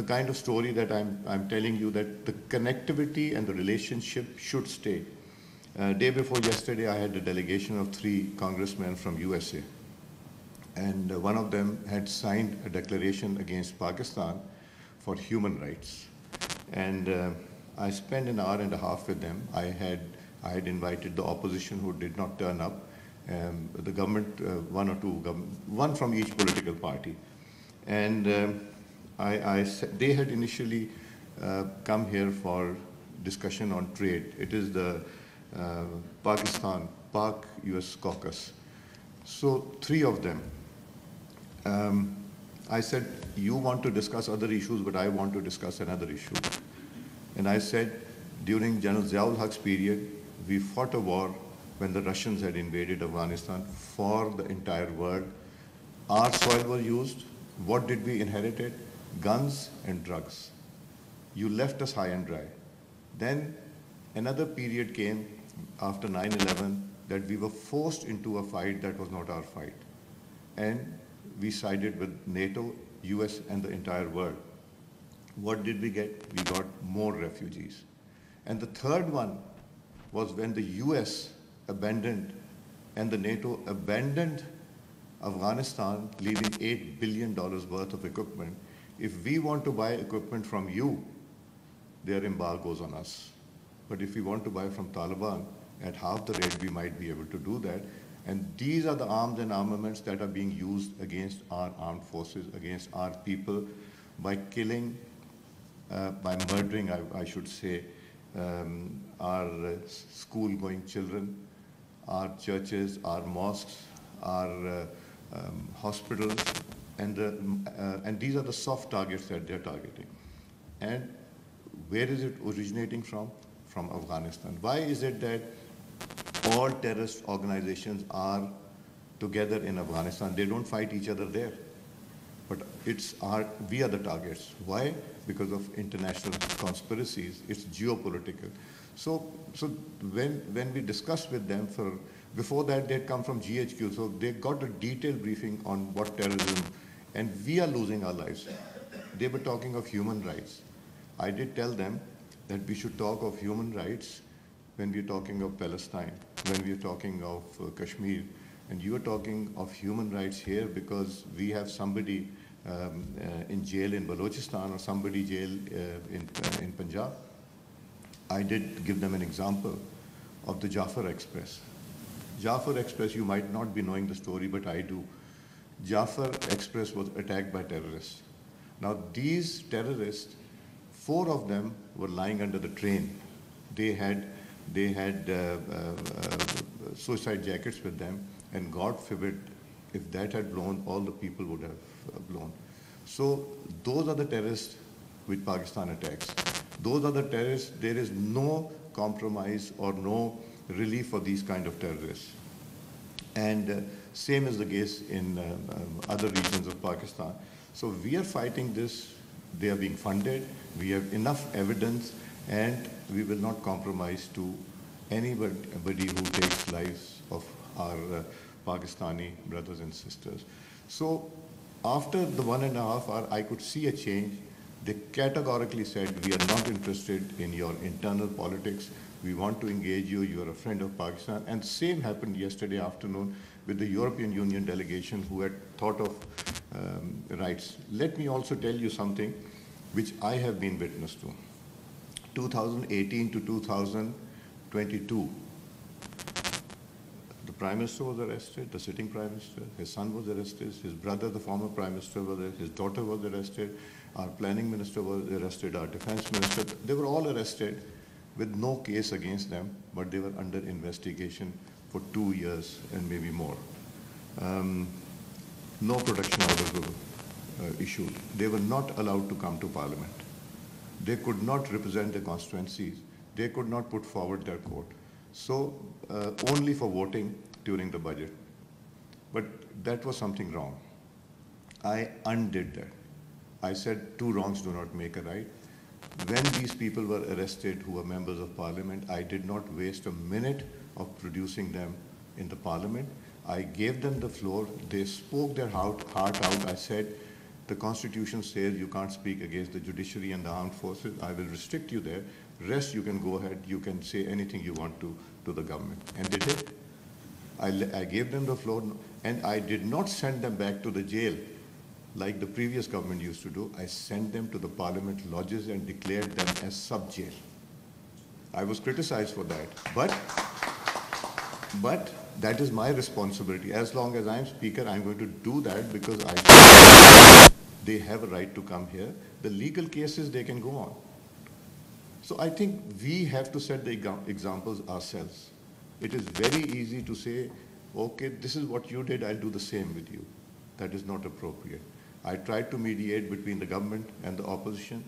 the kind of story that I'm telling you, that the connectivity and the relationship should stay. Day before yesterday, I had a delegation of 3 congressmen from USA. And one of them had signed a declaration against Pakistan for human rights. And I spent an hour and a half with them. I had invited the opposition who did not turn up, the government, one or two, one from each political party. And they had initially come here for discussion on trade. It is the Pak-US caucus. So 3 of them. I said, you want to discuss other issues, but I want to discuss another issue. And I said, during General Ziaul Haq's period, we fought a war when the Russians had invaded Afghanistan for the entire world. Our soil was used. What did we inherit? Guns and drugs. You left us high and dry. Then another period came after 9/11 that we were forced into a fight that was not our fight. And we sided with NATO, US, and the entire world. What did we get? We got more refugees. And the third one was when the US abandoned and the NATO abandoned Afghanistan, leaving $8 billion worth of equipment. If we want to buy equipment from you, there are embargoes on us. But if we want to buy from Taliban at half the rate, we might be able to do that. And these are the arms and armaments that are being used against our armed forces, against our people, by killing, by murdering, I should say, our school-going children, our churches, our mosques, our hospitals, and these are the soft targets that they're targeting. And where is it originating from? From Afghanistan. Why is it that all terrorist organizations are together in Afghanistan? They don't fight each other there. But we are the targets. Why? Because of international conspiracies. It's geopolitical. So when we discussed with them, before that they'd come from GHQ, so they got a detailed briefing on what terrorism, and we are losing our lives. They were talking of human rights. I did tell them that we should talk of human rights when we're talking of Palestine, when we're talking of Kashmir, and you are talking of human rights here because we have somebody in jail in Balochistan or somebody jail in Punjab. I did give them an example of the Jafar Express. Jafar Express, you might not be knowing the story, but I do. Jafar Express was attacked by terrorists. Now these terrorists, 4 of them were lying under the train. They had suicide jackets with them, and God forbid, if that had blown, all the people would have blown. So those are the terrorists which Pakistan attacks. Those are the terrorists. There is no compromise or no relief for these kind of terrorists. And same is the case in other regions of Pakistan. So we are fighting this. They are being funded. We have enough evidence, and we will not compromise to anybody who takes lives of our Pakistani brothers and sisters. So after the 1.5 hour, I could see a change. They categorically said, we are not interested in your internal politics. We want to engage you. You are a friend of Pakistan. And same happened yesterday afternoon with the European Union delegation who had thought of rights. Let me also tell you something which I have been witness to. 2018 to 2022, the Prime Minister was arrested, the sitting Prime Minister, his son was arrested, his brother, the former Prime Minister, was arrested, his daughter was arrested, our Planning Minister was arrested, our Defense Minister. They were all arrested with no case against them, but they were under investigation for 2 years and maybe more. No protection orders were issued. They were not allowed to come to Parliament. They could not represent their constituencies. They could not put forward their court. So only for voting during the budget. But that was something wrong. I undid that. I said 2 wrongs do not make a right. When these people were arrested who were members of Parliament, I did not waste a minute of producing them in the Parliament. I gave them the floor. They spoke their heart out. I said, The Constitution says you can't speak against the judiciary and the armed forces. I will restrict you there. Rest, you can go ahead. You can say anything you want to the government. And they did. I gave them the floor, and I did not send them back to the jail like the previous government used to do. I sent them to the parliament lodges and declared them as sub-jail. I was criticized for that. But that is my responsibility. As long as I'm speaker, I'm going to do that because they have a right to come here. The legal cases, they can go on. So I think we have to set the examples ourselves. It is very easy to say, okay, this is what you did, I'll do the same with you. That is not appropriate. I tried to mediate between the government and the opposition.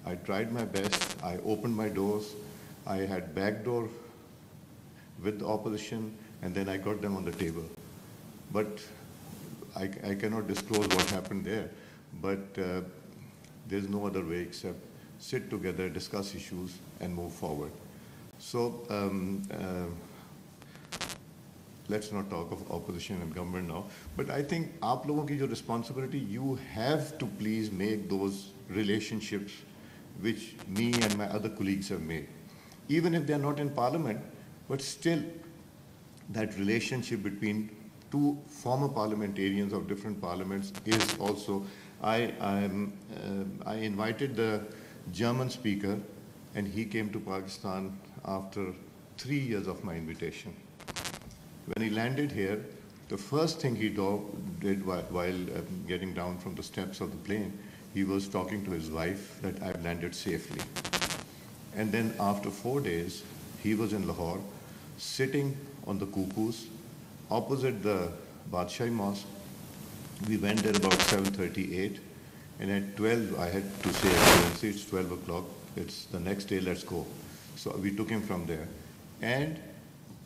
I tried my best. I opened my doors. I had backdoor with the opposition, and then I got them on the table. But I cannot disclose what happened there. But there's no other way except sit together, discuss issues, and move forward. So let's not talk of opposition and government now. But I think aap logon ki jo responsibility, you have to please make those relationships which me and my other colleagues have made. Even if they're not in parliament, but still that relationship between two former parliamentarians of different parliaments is also, I invited the German speaker, and he came to Pakistan after 3 years of my invitation. When he landed here, the first thing he did while getting down from the steps of the plane, he was talking to his wife that I've landed safely. And then after 4 days, he was in Lahore, sitting on the cuckoos, opposite the Badshahi Mosque. We went there about 7:38, and at 12, I had to say, it's 12 o'clock, it's the next day, let's go. So we took him from there. And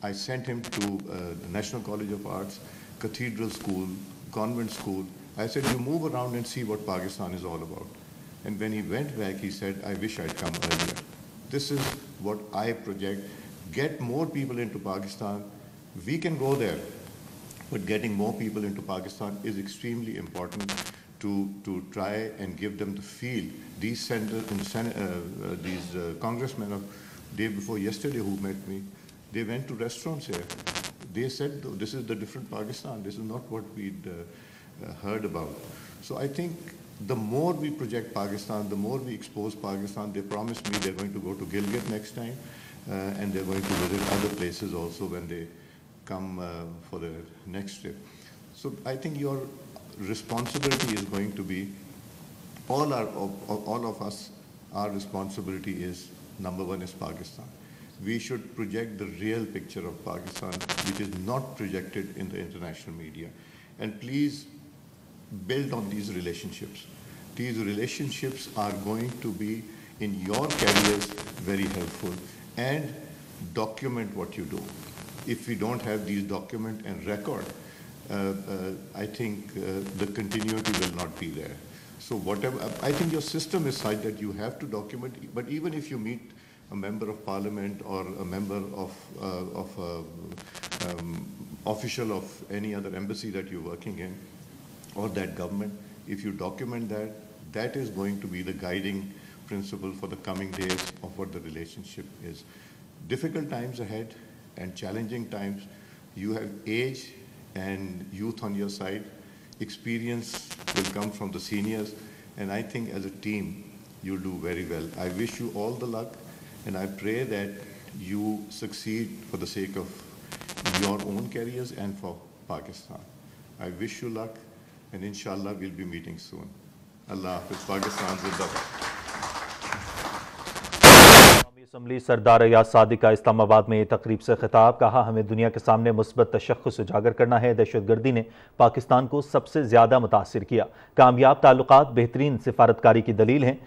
I sent him to the National College of Arts, Cathedral School, Convent School. I said, you move around and see what Pakistan is all about. And when he went back, he said, I wish I'd come earlier. This is what I project. Get more people into Pakistan. We can go there, but getting more people into Pakistan is extremely important to try and give them the feel. These congressmen of day before yesterday who met me, they went to restaurants here. They said, this is the different Pakistan. This is not what we'd heard about. So I think the more we project Pakistan, the more we expose Pakistan. They promised me they're going to go to Gilgit next time, and they're going to visit other places also when they come for the next trip. So I think your responsibility is going to be, all of us, our responsibility is, number one is Pakistan. We should project the real picture of Pakistan, which is not projected in the international media. And please build on these relationships. These relationships are going to be in your careers very helpful, and document what you do. If we don't have these document and record, I think the continuity will not be there. So whatever, I think your system is such that you have to document, but even if you meet a member of parliament or a member of official of any other embassy that you're working in, or that government, if you document that, that is going to be the guiding principle for the coming days of what the relationship is. Difficult times ahead and challenging times. You have age and youth on your side. Experience will come from the seniors, and I think as a team, you'll do very well. I wish you all the luck, and I pray that you succeed for the sake of your own careers and for Pakistan. I wish you luck, and inshallah we'll be meeting soon. Allah Hafiz, Pakistan Zindabad. Assembly सरदार अयाज सादिक का इस्लामाबाद में तकरीब से खिताब। कहा, हमें दुनिया के सामने मुस्बत तशख़्ख़ुस उजागर करना है। दहशतगर्दी ने पाकिस्तान को सबसे ज़्यादा मुतासिर किया। कामयाब ताल्लुकात बेहतरीन सिफारतकारी की दलील हैं।